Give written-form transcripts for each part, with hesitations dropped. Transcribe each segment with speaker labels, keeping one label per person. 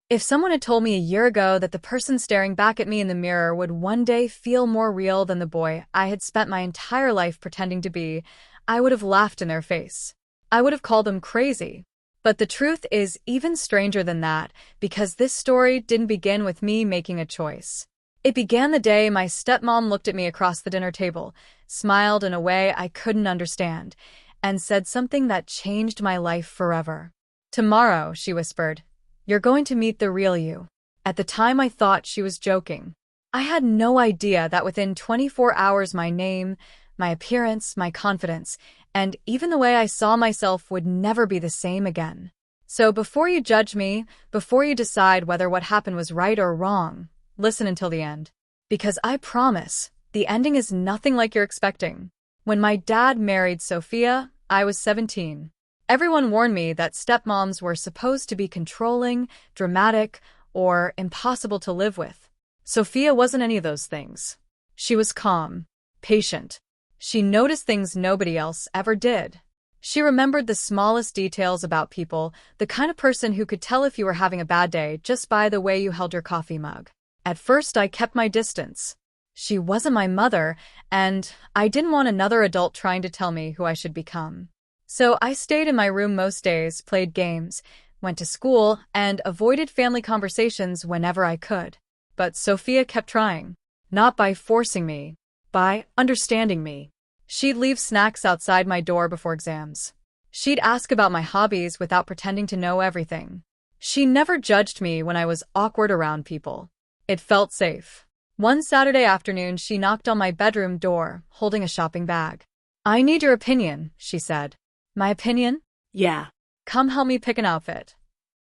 Speaker 1: If someone had told me a year ago that the person staring back at me in the mirror would one day feel more real than the boy I had spent my entire life pretending to be, I would have laughed in their face. I would have called them crazy. But the truth is even stranger than that, because this story didn't begin with me making a choice. It began the day my stepmom looked at me across the dinner table, smiled in a way I couldn't understand, and said something that changed my life forever. "Tomorrow," she whispered, "you're going to meet the real you." At the time I thought she was joking. I had no idea that within 24 hours my name, my appearance, my confidence, and even the way I saw myself would never be the same again. So before you judge me, before you decide whether what happened was right or wrong, listen until the end. Because I promise, the ending is nothing like you're expecting. When my dad married Sophia, I was 17. Everyone warned me that stepmoms were supposed to be controlling, dramatic, or impossible to live with. Sophia wasn't any of those things. She was calm, patient. She noticed things nobody else ever did. She remembered the smallest details about people, the kind of person who could tell if you were having a bad day just by the way you held your coffee mug. At first, I kept my distance. She wasn't my mother, and I didn't want another adult trying to tell me who I should become. So I stayed in my room most days, played games, went to school, and avoided family conversations whenever I could. But Sophia kept trying. Not by forcing me, by understanding me. She'd leave snacks outside my door before exams. She'd ask about my hobbies without pretending to know everything. She never judged me when I was awkward around people. It felt safe. One Saturday afternoon, she knocked on my bedroom door, holding a shopping bag. "I need your opinion," she said. "My opinion?"
Speaker 2: "Yeah."
Speaker 1: "Come help me pick an outfit."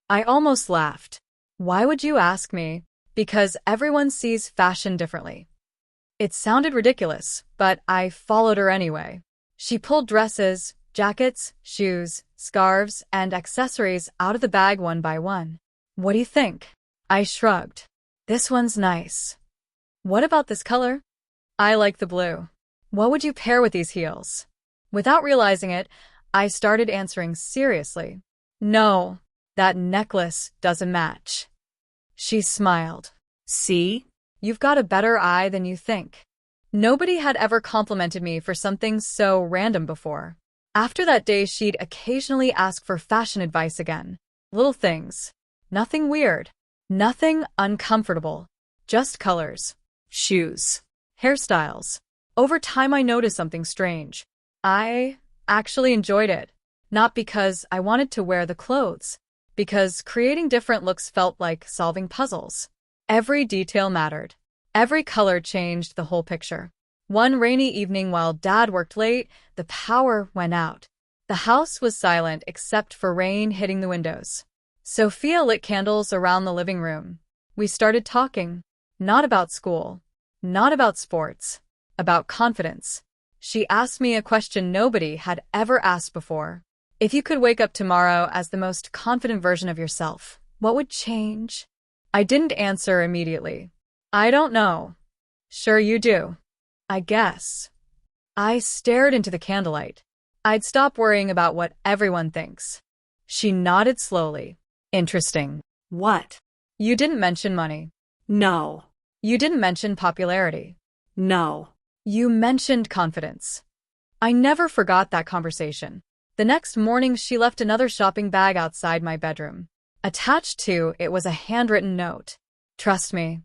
Speaker 1: I almost laughed. "Why would you ask me?" "Because everyone sees fashion differently." It sounded ridiculous, but I followed her anyway. She pulled dresses, jackets, shoes, scarves, and accessories out of the bag one by one. "What do you think?" I shrugged. "This one's nice." "What about this color?" "I like the blue." "What would you pair with these heels?" Without realizing it, I started answering seriously. "No, that necklace doesn't match." She smiled.
Speaker 2: "See?
Speaker 1: You've got a better eye than you think." Nobody had ever complimented me for something so random before. After that day, she'd occasionally ask for fashion advice again. Little things. Nothing weird. Nothing uncomfortable. Just colors. Shoes. Hairstyles. Over time, I noticed something strange. I actually enjoyed it. Not because I wanted to wear the clothes. Because creating different looks felt like solving puzzles. Every detail mattered. Every color changed the whole picture. One rainy evening while Dad worked late, the power went out. The house was silent except for rain hitting the windows. Sophia lit candles around the living room. We started talking. Not about school. Not about sports. About confidence. She asked me a question nobody had ever asked before. If you could wake up tomorrow as the most confident version of yourself, what would change? I didn't answer immediately. "I don't know." "Sure you do." "I guess." I stared into the candlelight. I'd stop worrying about what everyone thinks. She nodded slowly. "Interesting."
Speaker 2: "What?"
Speaker 1: "You didn't mention money."
Speaker 2: "No."
Speaker 1: "You didn't mention popularity."
Speaker 2: "No."
Speaker 1: "You mentioned confidence." I never forgot that conversation. The next morning, she left another shopping bag outside my bedroom. Attached to it was a handwritten note. "Trust me."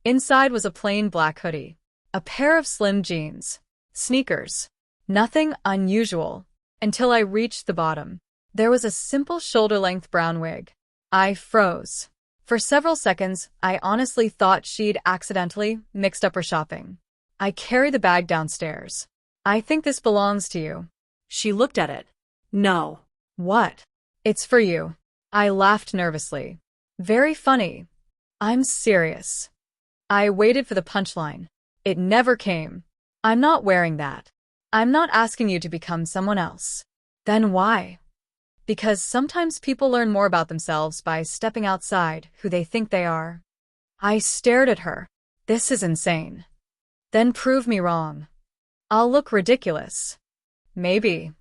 Speaker 1: Inside was a plain black hoodie. A pair of slim jeans. Sneakers. Nothing unusual. Until I reached the bottom. There was a simple shoulder-length brown wig. I froze. For several seconds, I honestly thought she'd accidentally mixed up her shopping. I carried the bag downstairs. "I think this belongs to you."
Speaker 2: She looked at it. "No."
Speaker 1: "What?" "It's for you." I laughed nervously. "Very funny." "I'm serious." I waited for the punchline. It never came. "I'm not wearing that." "I'm not asking you to become someone else." "Then why?" "Because sometimes people learn more about themselves by stepping outside who they think they are." I stared at her. "This is insane." "Then prove me wrong." "I'll look ridiculous." "Maybe."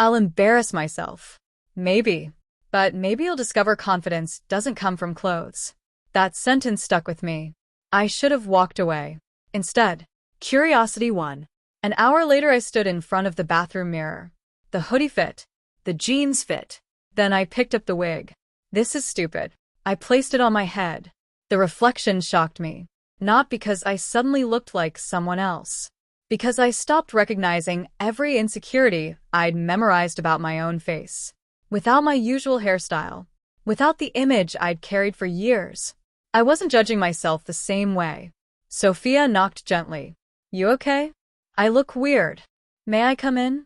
Speaker 1: "I'll embarrass myself." "Maybe." But maybe you'll discover confidence doesn't come from clothes. That sentence stuck with me. I should have walked away. Instead, curiosity won. An hour later, I stood in front of the bathroom mirror. The hoodie fit. The jeans fit. Then I picked up the wig. This is stupid. I placed it on my head. The reflection shocked me. Not because I suddenly looked like someone else. Because I stopped recognizing every insecurity I'd memorized about my own face. Without my usual hairstyle. Without the image I'd carried for years. I wasn't judging myself the same way. Sophia knocked gently. You okay? I look weird. May I come in?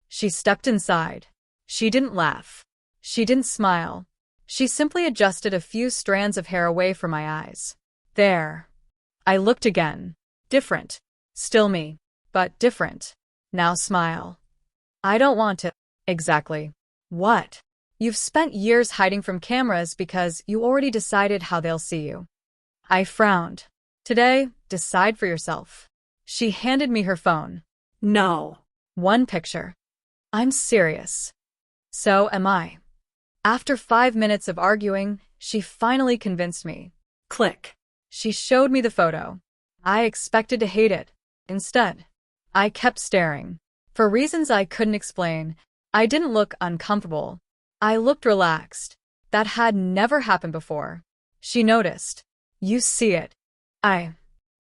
Speaker 1: She stepped inside. She didn't laugh. She didn't smile. She simply adjusted a few strands of hair away from my eyes. There. I looked again. Different. Still me. But different. Now smile. I don't want to. Exactly. What? You've spent years hiding from cameras because you already decided how they'll see you. I frowned. Today, decide for yourself. She handed me her phone.
Speaker 2: No.
Speaker 1: One picture. I'm serious. So am I. After 5 minutes of arguing, she finally convinced me.
Speaker 2: Click.
Speaker 1: She showed me the photo. I expected to hate it. Instead, I kept staring. For reasons I couldn't explain, I didn't look uncomfortable. I looked relaxed. That had never happened before. She noticed. You see it.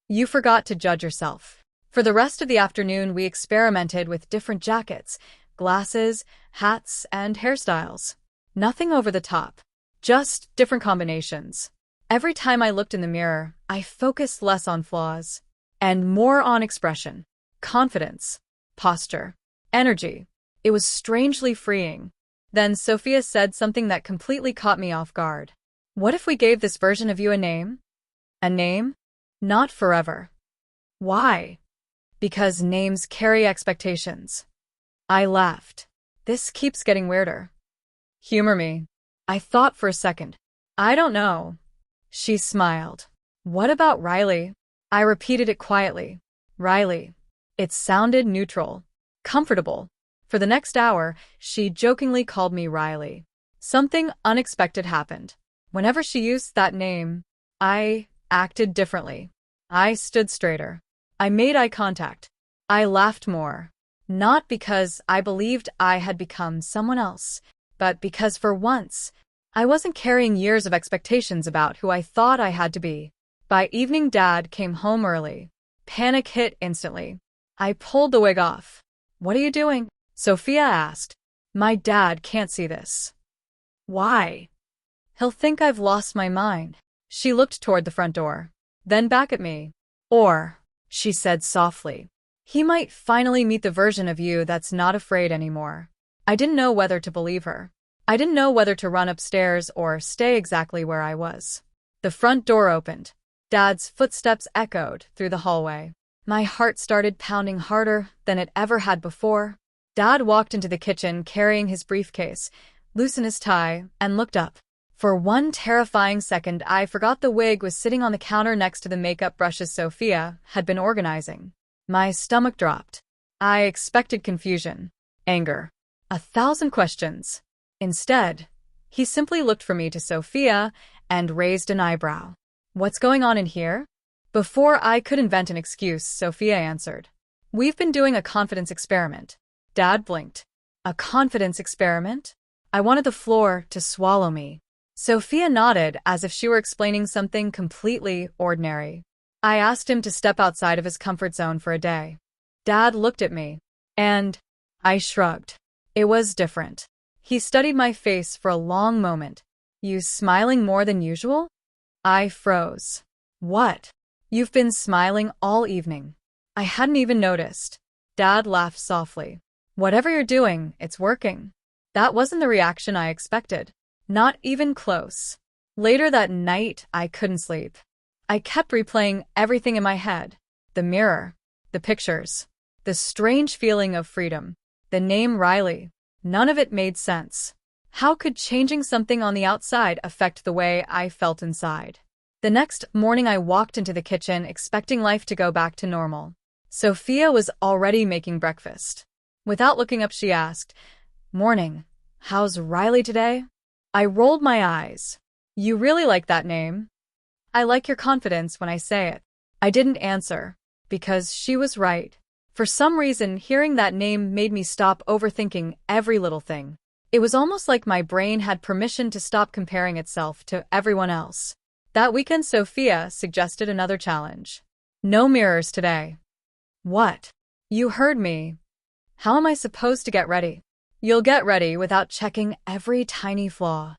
Speaker 1: You forgot to judge yourself. For the rest of the afternoon, we experimented with different jackets, glasses, hats, and hairstyles. Nothing over the top. Just different combinations. Every time I looked in the mirror, I focused less on flaws and more on expression, confidence, posture, energy. It was strangely freeing. Then Sophia said something that completely caught me off guard. What if we gave this version of you a name? A name? Not forever. Why? Because names carry expectations. I laughed. This keeps getting weirder. Humor me. I thought for a second. I don't know. She smiled. What about Riley? I repeated it quietly. Riley. It sounded neutral. Comfortable. For the next hour, she jokingly called me Riley. Something unexpected happened. Whenever she used that name, I acted differently. I stood straighter. I made eye contact. I laughed more. Not because I believed I had become someone else, but because for once, I wasn't carrying years of expectations about who I thought I had to be. By evening, Dad came home early. Panic hit instantly. I pulled the wig off. What are you doing? Sophia asked. My dad can't see this. Why? He'll think I've lost my mind. She looked toward the front door, then back at me. Or, she said softly, he might finally meet the version of you that's not afraid anymore. I didn't know whether to believe her. I didn't know whether to run upstairs or stay exactly where I was. The front door opened. Dad's footsteps echoed through the hallway. My heart started pounding harder than it ever had before. Dad walked into the kitchen carrying his briefcase, loosened his tie, and looked up. For one terrifying second, I forgot the wig was sitting on the counter next to the makeup brushes Sophia had been organizing. My stomach dropped. I expected confusion, anger, 1,000 questions. Instead, he simply looked from me to Sophia and raised an eyebrow. What's going on in here? Before I could invent an excuse, Sophia answered. We've been doing a confidence experiment. Dad blinked. A confidence experiment? I wanted the floor to swallow me. Sophia nodded as if she were explaining something completely ordinary. I asked him to step outside of his comfort zone for a day. Dad looked at me, and I shrugged. It was different. He studied my face for a long moment. You smiling more than usual? I froze. What? You've been smiling all evening. I hadn't even noticed. Dad laughed softly. Whatever you're doing, it's working. That wasn't the reaction I expected. Not even close. Later that night, I couldn't sleep. I kept replaying everything in my head. The mirror, the pictures, the strange feeling of freedom, the name Riley. None of it made sense. How could changing something on the outside affect the way I felt inside? The next morning, I walked into the kitchen expecting life to go back to normal. Sophia was already making breakfast. Without looking up, she asked, Morning. How's Riley today? I rolled my eyes. You really like that name? I like your confidence when I say it. I didn't answer, because she was right. For some reason, hearing that name made me stop overthinking every little thing. It was almost like my brain had permission to stop comparing itself to everyone else. That weekend, Sophia suggested another challenge. No mirrors today. What? You heard me. How am I supposed to get ready? You'll get ready without checking every tiny flaw.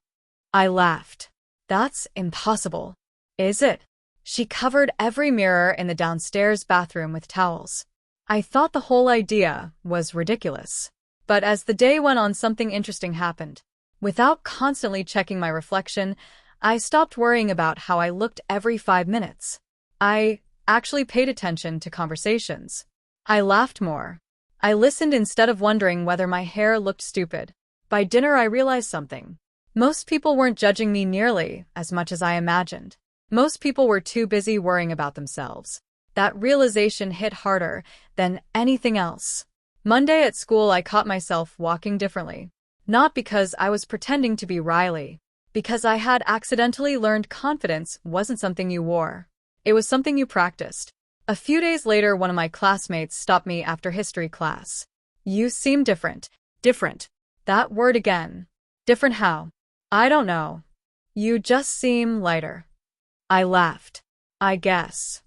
Speaker 1: I laughed. That's impossible. Is it? She covered every mirror in the downstairs bathroom with towels. I thought the whole idea was ridiculous. But as the day went on, something interesting happened. Without constantly checking my reflection, I stopped worrying about how I looked every 5 minutes. I actually paid attention to conversations. I laughed more. I listened instead of wondering whether my hair looked stupid. By dinner, I realized something. Most people weren't judging me nearly as much as I imagined. Most people were too busy worrying about themselves. That realization hit harder than anything else. Monday at school, I caught myself walking differently. Not because I was pretending to be Riley, because I had accidentally learned confidence wasn't something you wore. It was something you practiced. A few days later, one of my classmates stopped me after history class. You seem different. Different. That word again. Different how? I don't know. You just seem lighter. I laughed. I guess.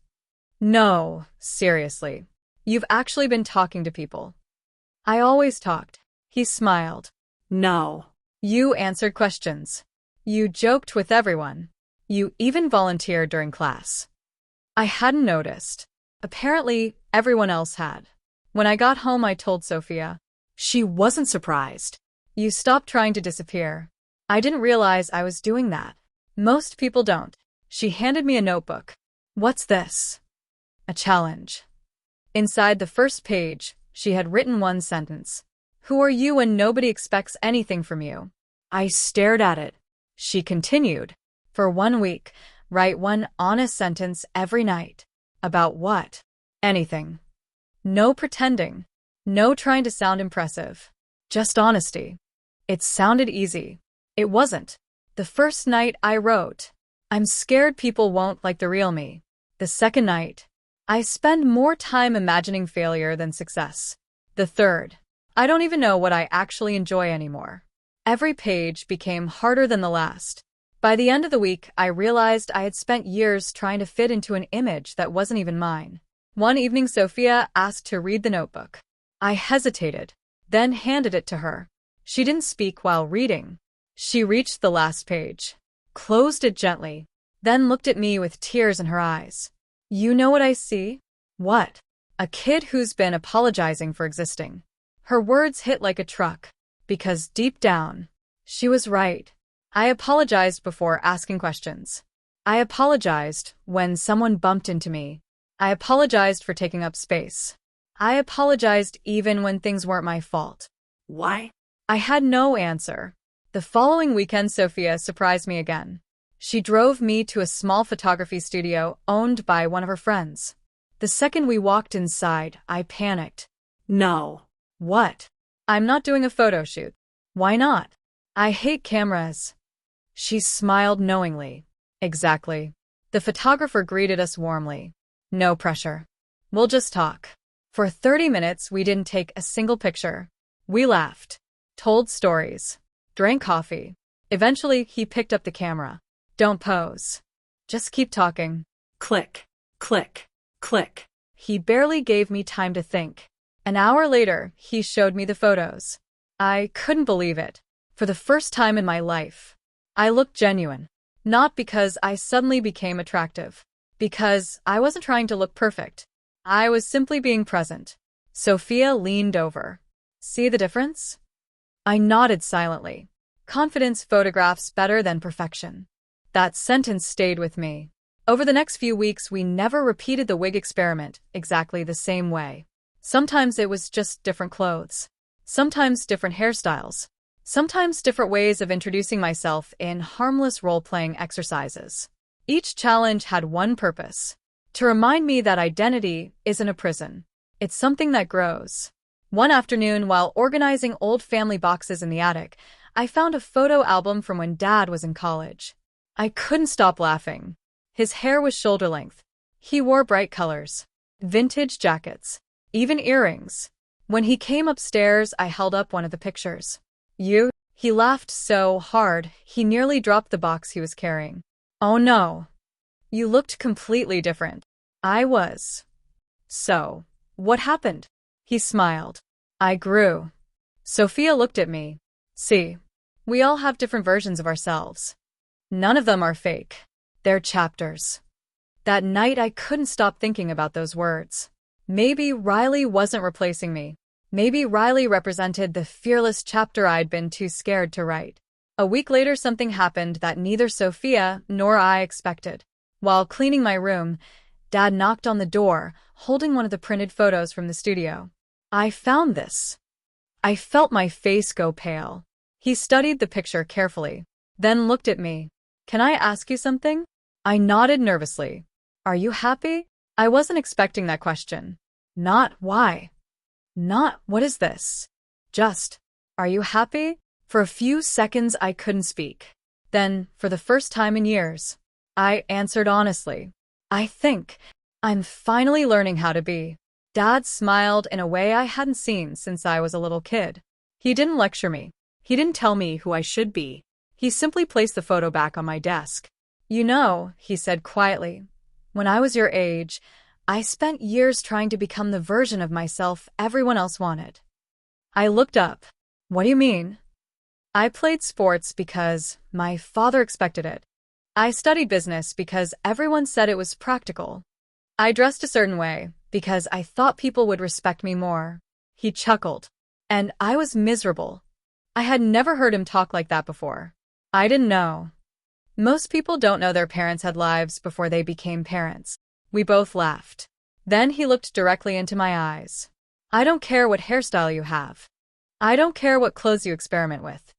Speaker 1: No, seriously. You've actually been talking to people. I always talked. He smiled.
Speaker 2: No.
Speaker 1: You answered questions. You joked with everyone. You even volunteered during class. I hadn't noticed. Apparently, everyone else had. When I got home, I told Sophia.
Speaker 2: She wasn't surprised.
Speaker 1: You stopped trying to disappear. I didn't realize I was doing that. Most people don't. She handed me a notebook. What's this? A challenge. Inside the first page, she had written one sentence. Who are you when nobody expects anything from you? I stared at it. She continued. For 1 week, write one honest sentence every night. About what? Anything. No pretending. No trying to sound impressive. Just honesty. It sounded easy. It wasn't. The first night I wrote, I'm scared people won't like the real me. The second night, I spend more time imagining failure than success. The third, I don't even know what I actually enjoy anymore. Every page became harder than the last. By the end of the week, I realized I had spent years trying to fit into an image that wasn't even mine. One evening, Sophia asked to read the notebook. I hesitated, then handed it to her. She didn't speak while reading. She reached the last page, closed it gently, then looked at me with tears in her eyes. You know what I see? What? A kid who's been apologizing for existing. Her words hit like a truck, because deep down, she was right. I apologized before asking questions. I apologized when someone bumped into me. I apologized for taking up space. I apologized even when things weren't my fault.
Speaker 2: Why?
Speaker 1: I had no answer. The following weekend, Sophia surprised me again. She drove me to a small photography studio owned by one of her friends. The second we walked inside, I panicked.
Speaker 2: No.
Speaker 1: What? I'm not doing a photo shoot. Why not? I hate cameras. She smiled knowingly. Exactly. The photographer greeted us warmly. No pressure. We'll just talk. For 30 minutes, we didn't take a single picture. We laughed, told stories, drank coffee. Eventually, he picked up the camera. Don't pose. Just keep talking.
Speaker 2: Click, click, click.
Speaker 1: He barely gave me time to think. An hour later, he showed me the photos. I couldn't believe it. For the first time in my life, I looked genuine. Not because I suddenly became attractive. Because I wasn't trying to look perfect. I was simply being present. Sophia leaned over. See the difference? I nodded silently. Confidence photographs better than perfection. That sentence stayed with me. Over the next few weeks, we never repeated the wig experiment exactly the same way. Sometimes it was just different clothes. Sometimes different hairstyles. Sometimes different ways of introducing myself in harmless role-playing exercises. Each challenge had one purpose: to remind me that identity isn't a prison. It's something that grows. One afternoon, while organizing old family boxes in the attic, I found a photo album from when Dad was in college. I couldn't stop laughing. His hair was shoulder length. He wore bright colors, vintage jackets, even earrings. When he came upstairs, I held up one of the pictures. You? He laughed so hard, he nearly dropped the box he was carrying. Oh no. You looked completely different. I was. So, what happened? He smiled. I grew. Sophia looked at me. See, we all have different versions of ourselves. None of them are fake. They're chapters. That night I couldn't stop thinking about those words. Maybe Riley wasn't replacing me. Maybe Riley represented the fearless chapter I'd been too scared to write. A week later, something happened that neither Sophia nor I expected. While cleaning my room, Dad knocked on the door, holding one of the printed photos from the studio. I found this. I felt my face go pale. He studied the picture carefully, then looked at me. Can I ask you something? I nodded nervously. Are you happy? I wasn't expecting that question. Not why. Not what is this? Just, are you happy? For a few seconds I couldn't speak. Then, for the first time in years, I answered honestly. I think I'm finally learning how to be. Dad smiled in a way I hadn't seen since I was a little kid. He didn't lecture me. He didn't tell me who I should be. He simply placed the photo back on my desk. You know, he said quietly, when I was your age, I spent years trying to become the version of myself everyone else wanted. I looked up. What do you mean? I played sports because my father expected it. I studied business because everyone said it was practical. I dressed a certain way because I thought people would respect me more. He chuckled. And I was miserable. I had never heard him talk like that before. I didn't know. Most people don't know their parents had lives before they became parents. We both laughed. Then he looked directly into my eyes. I don't care what hairstyle you have. I don't care what clothes you experiment with.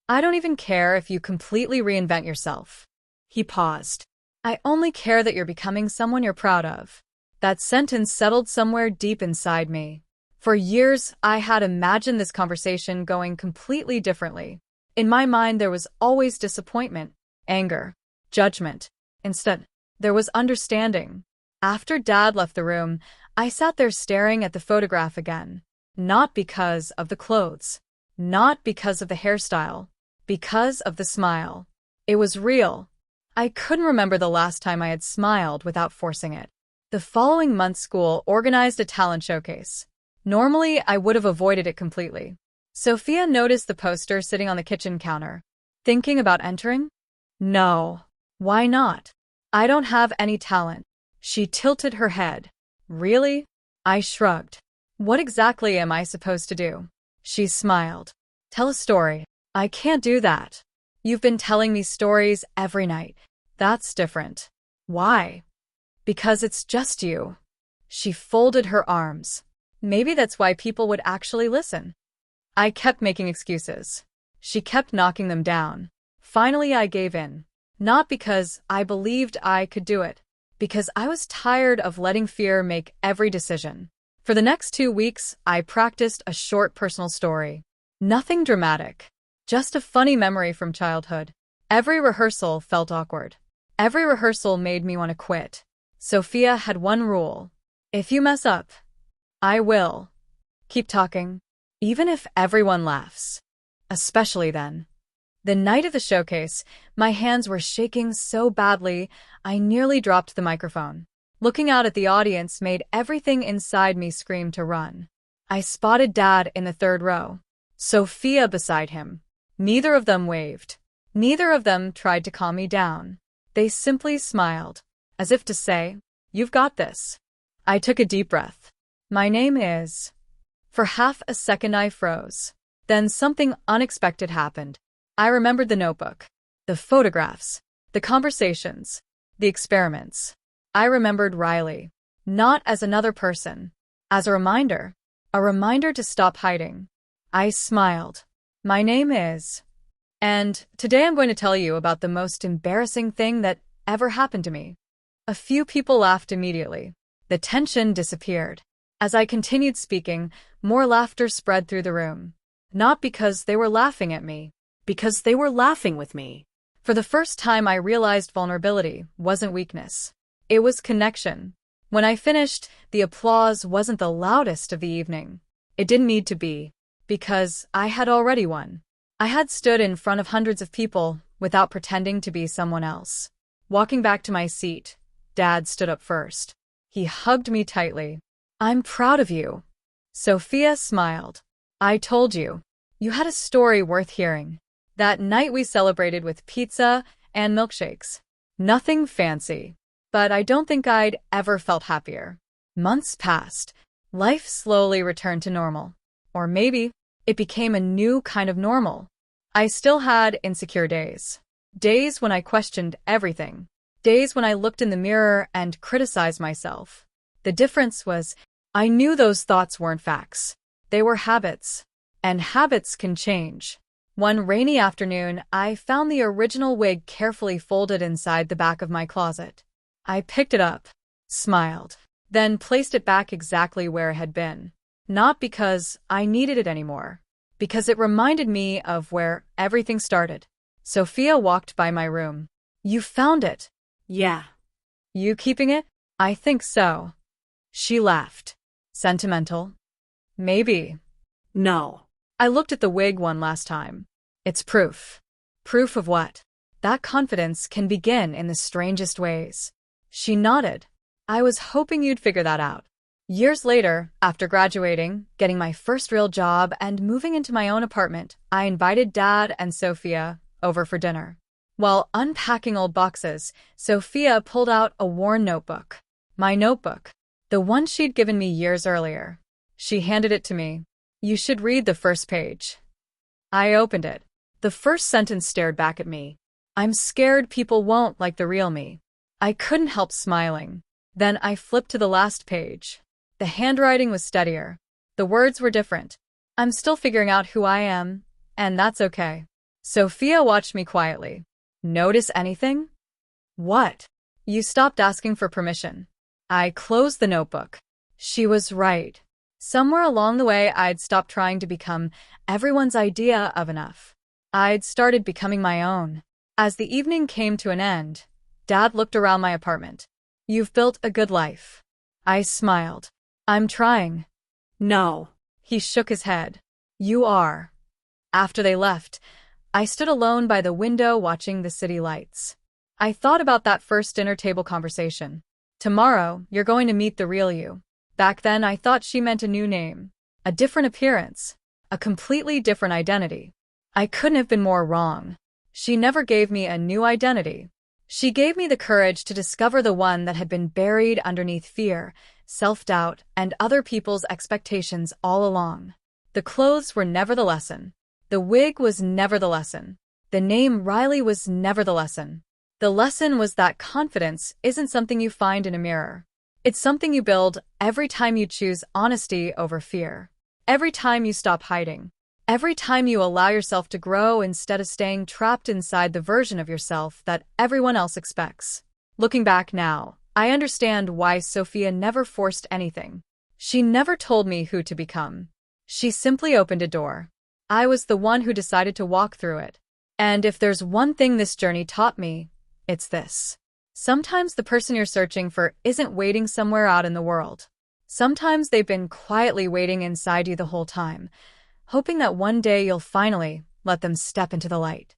Speaker 1: I don't even care if you completely reinvent yourself. He paused. I only care that you're becoming someone you're proud of. That sentence settled somewhere deep inside me. For years, I had imagined this conversation going completely differently. In my mind, there was always disappointment, anger, judgment. Instead, there was understanding. After Dad left the room, I sat there staring at the photograph again. Not because of the clothes. Not because of the hairstyle. Because of the smile. It was real. I couldn't remember the last time I had smiled without forcing it. The following month, school organized a talent showcase. Normally, I would have avoided it completely. Sophia noticed the poster sitting on the kitchen counter. Thinking about entering? No. Why not? I don't have any talent. She tilted her head. Really? I shrugged. What exactly am I supposed to do? She smiled. Tell a story. I can't do that. You've been telling me stories every night. That's different. Why? Because it's just you. She folded her arms. Maybe that's why people would actually listen. I kept making excuses. She kept knocking them down. Finally, I gave in. Not because I believed I could do it. Because I was tired of letting fear make every decision. For the next 2 weeks, I practiced a short personal story. Nothing dramatic. Just a funny memory from childhood. Every rehearsal felt awkward. Every rehearsal made me want to quit. Sophia had one rule. If you mess up, I will. Keep talking. Even if everyone laughs. Especially then. The night of the showcase, my hands were shaking so badly, I nearly dropped the microphone. Looking out at the audience made everything inside me scream to run. I spotted Dad in the third row. Sophia beside him. Neither of them waved. Neither of them tried to calm me down. They simply smiled, as if to say, "You've got this." I took a deep breath. My name is... For half a second I froze. Then something unexpected happened. I remembered the notebook, the photographs, the conversations, the experiments. I remembered Riley, not as another person, as a reminder to stop hiding. I smiled. My name is... And today I'm going to tell you about the most embarrassing thing that ever happened to me. A few people laughed immediately. The tension disappeared. As I continued speaking, more laughter spread through the room. Not because they were laughing at me,
Speaker 2: Because they were laughing with me.
Speaker 1: For the first time, I realized vulnerability wasn't weakness. It was connection. When I finished, the applause wasn't the loudest of the evening. It didn't need to be, because I had already won. I had stood in front of hundreds of people without pretending to be someone else. Walking back to my seat, Dad stood up first. He hugged me tightly. "I'm proud of you." Sophia smiled. "I told you. You had a story worth hearing." That night we celebrated with pizza and milkshakes. Nothing fancy, but I don't think I'd ever felt happier. Months passed. Life slowly returned to normal. Or maybe it became a new kind of normal. I still had insecure days. Days when I questioned everything. Days when I looked in the mirror and criticized myself. The difference was, I knew those thoughts weren't facts. They were habits. And habits can change. One rainy afternoon, I found the original wig carefully folded inside the back of my closet. I picked it up, smiled, then placed it back exactly where it had been. Not because I needed it anymore, because it reminded me of where everything started. Sophia walked by my room. "You found it."
Speaker 2: Yeah.
Speaker 1: "You keeping it?" "I think so." She laughed. "Sentimental?" "Maybe."
Speaker 2: No.
Speaker 1: I looked at the wig one last time. It's proof. Proof of what? That confidence can begin in the strangest ways. She nodded. "I was hoping you'd figure that out." Years later, after graduating, getting my first real job, and moving into my own apartment, I invited Dad and Sophia over for dinner. While unpacking old boxes, Sophia pulled out a worn notebook. My notebook. The one she'd given me years earlier. She handed it to me. "You should read the first page." I opened it. The first sentence stared back at me. "I'm scared people won't like the real me." I couldn't help smiling. Then I flipped to the last page. The handwriting was steadier. The words were different. "I'm still figuring out who I am, and that's okay." Sophia watched me quietly. "Notice anything?" "What?" "You stopped asking for permission." I closed the notebook. She was right. Somewhere along the way, I'd stopped trying to become everyone's idea of enough. I'd started becoming my own. As the evening came to an end, Dad looked around my apartment. "You've built a good life." I smiled. "I'm trying."
Speaker 2: No.
Speaker 1: He shook his head. "You are." After they left, I stood alone by the window watching the city lights. I thought about that first dinner table conversation. Tomorrow, you're going to meet the real you. Back then, I thought she meant a new name, a different appearance, a completely different identity. I couldn't have been more wrong. She never gave me a new identity. She gave me the courage to discover the one that had been buried underneath fear, self-doubt, and other people's expectations all along. The clothes were never the lesson. The wig was never the lesson. The name Riley was never the lesson. The lesson was that confidence isn't something you find in a mirror. It's something you build every time you choose honesty over fear. Every time you stop hiding. Every time you allow yourself to grow instead of staying trapped inside the version of yourself that everyone else expects. Looking back now, I understand why Sophia never forced anything. She never told me who to become. She simply opened a door. I was the one who decided to walk through it. And if there's one thing this journey taught me, it's this. Sometimes the person you're searching for isn't waiting somewhere out in the world. Sometimes they've been quietly waiting inside you the whole time, hoping that one day you'll finally let them step into the light.